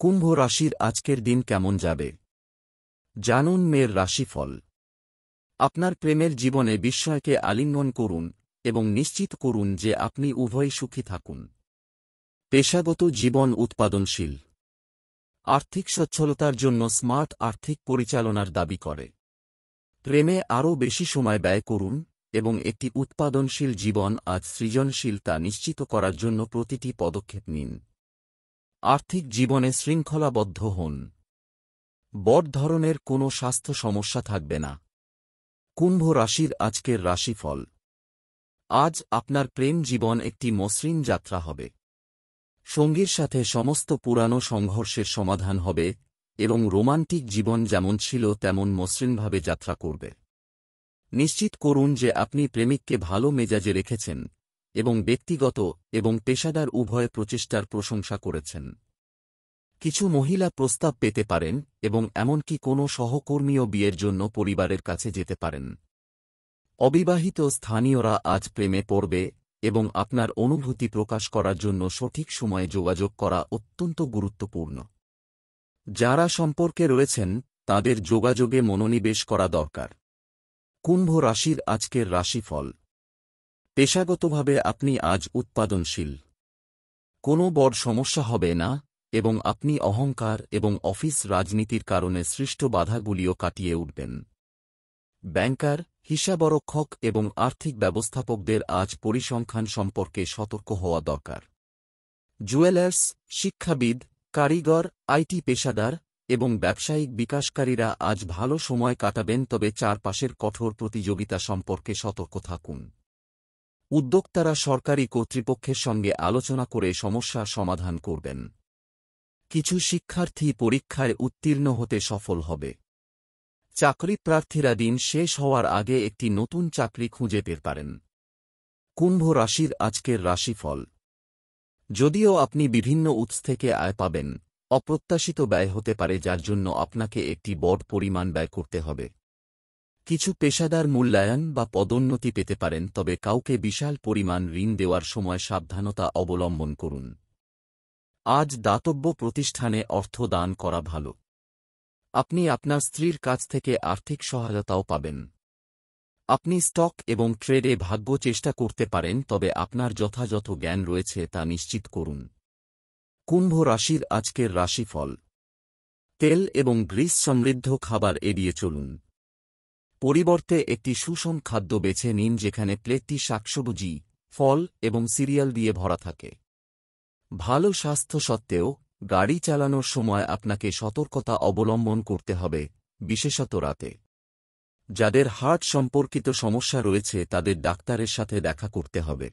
কুম্ভ রাশির আজকের দিন কেমন যাবে জানুন মের রাশিফল। আপনার প্রেমের জীবনে বিস্ময়কে আলিঙ্গন করুন এবং নিশ্চিত করুন যে আপনি উভয়ই সুখী থাকুন। পেশাগত জীবন উৎপাদনশীল। আর্থিক সচ্ছলতার জন্য স্মার্ট আর্থিক পরিচালনার দাবি করে। প্রেমে আরও বেশি সময় ব্যয় করুন এবং একটি উৎপাদনশীল জীবন আজ সৃজনশীলতা নিশ্চিত করার জন্য প্রতিটি পদক্ষেপ নিন। আর্থিক জীবনে শৃঙ্খলাবদ্ধ হন। বড় ধরনের কোনো স্বাস্থ্য সমস্যা থাকবে না। কুম্ভ রাশির আজকের রাশিফল। আজ আপনার প্রেম জীবন একটি মসৃণ যাত্রা হবে। সঙ্গীর সাথে সমস্ত পুরানো সংঘর্ষের সমাধান হবে এবং রোমান্টিক জীবন যেমন ছিল তেমন মসৃণভাবে যাত্রা করবে। নিশ্চিত করুন যে আপনি প্রেমিককে ভালো মেজাজে রেখেছেন এবং ব্যক্তিগত এবং পেশাদার উভয় প্রচেষ্টার প্রশংসা করেছেন। কিছু মহিলা প্রস্তাব পেতে পারেন এবং এমনকি কোনো সহকর্মীও বিয়ের জন্য পরিবারের কাছে যেতে পারেন। অবিবাহিত স্থানীয়রা আজ প্রেমে পড়বে এবং আপনার অনুভূতি প্রকাশ করার জন্য সঠিক সময়ে যোগাযোগ করা অত্যন্ত গুরুত্বপূর্ণ। যারা সম্পর্কে রয়েছেন তাদের যোগাযোগে মনোনিবেশ করা দরকার। কুম্ভ রাশির আজকের রাশিফল। পেশাগতভাবে আপনি আজ উৎপাদনশীল। কোনো বড় সমস্যা হবে না এবং আপনি অহংকার এবং অফিস রাজনীতির কারণে সৃষ্ট বাধাগুলিও কাটিয়ে উঠবেন। ব্যাংকার, হিসাবরক্ষক এবং আর্থিক ব্যবস্থাপকদের আজ পরিসংখ্যান সম্পর্কে সতর্ক হওয়া দরকার। জুয়েলার্স, শিক্ষাবিদ, কারিগর, আইটি পেশাদার এবং ব্যবসায়িক বিকাশকারীরা আজ ভালো সময় কাটাবেন, তবে চারপাশের কঠোর প্রতিযোগিতা সম্পর্কে সতর্ক থাকুন। উদ্যোক্তারা সরকারি কর্তৃপক্ষের সঙ্গে আলোচনা করে সমস্যার সমাধান করবেন। কিছু শিক্ষার্থী পরীক্ষায় উত্তীর্ণ হতে সফল হবে। চাকরি প্রার্থীরা দিন শেষ হওয়ার আগে একটি নতুন চাকরি খুঁজে পেতে পারেন। কুম্ভ রাশির আজকের রাশিফল। যদিও আপনি বিভিন্ন উৎস থেকে আয় পাবেন, অপ্রত্যাশিত ব্যয় হতে পারে যার জন্য আপনাকে একটি বড় পরিমাণ ব্যয় করতে হবে। কিছু পেশাদার মূল্যায়ন বা পদোন্নতি পেতে পারেন, তবে কাউকে বিশাল পরিমাণ ঋণ দেওয়ার সময় সাবধানতা অবলম্বন করুন। আজ দাতব্য প্রতিষ্ঠানে অর্থ দান করা ভালো। আপনি আপনার স্ত্রীর কাছ থেকে আর্থিক সহায়তাও পাবেন। আপনি স্টক এবং ট্রেডে ভাগ্য চেষ্টা করতে পারেন, তবে আপনার যথাযথ জ্ঞান রয়েছে তা নিশ্চিত করুন। কুম্ভ রাশির আজকের রাশিফল। তেল এবং গ্রিস সমৃদ্ধ খাবার এড়িয়ে চলুন। পরিবর্তে একটি সুষম খাদ্য বেছে নিন যেখানে প্লেটটি শাকসবজি, ফল এবং সিরিয়াল দিয়ে ভরা থাকে। ভালো স্বাস্থ্য সত্ত্বেও গাড়ি চালানোর সময় আপনাকে সতর্কতা অবলম্বন করতে হবে, বিশেষত রাতে। যাদের হার্ট সম্পর্কিত সমস্যা রয়েছে তাদের ডাক্তারের সাথে দেখা করতে হবে।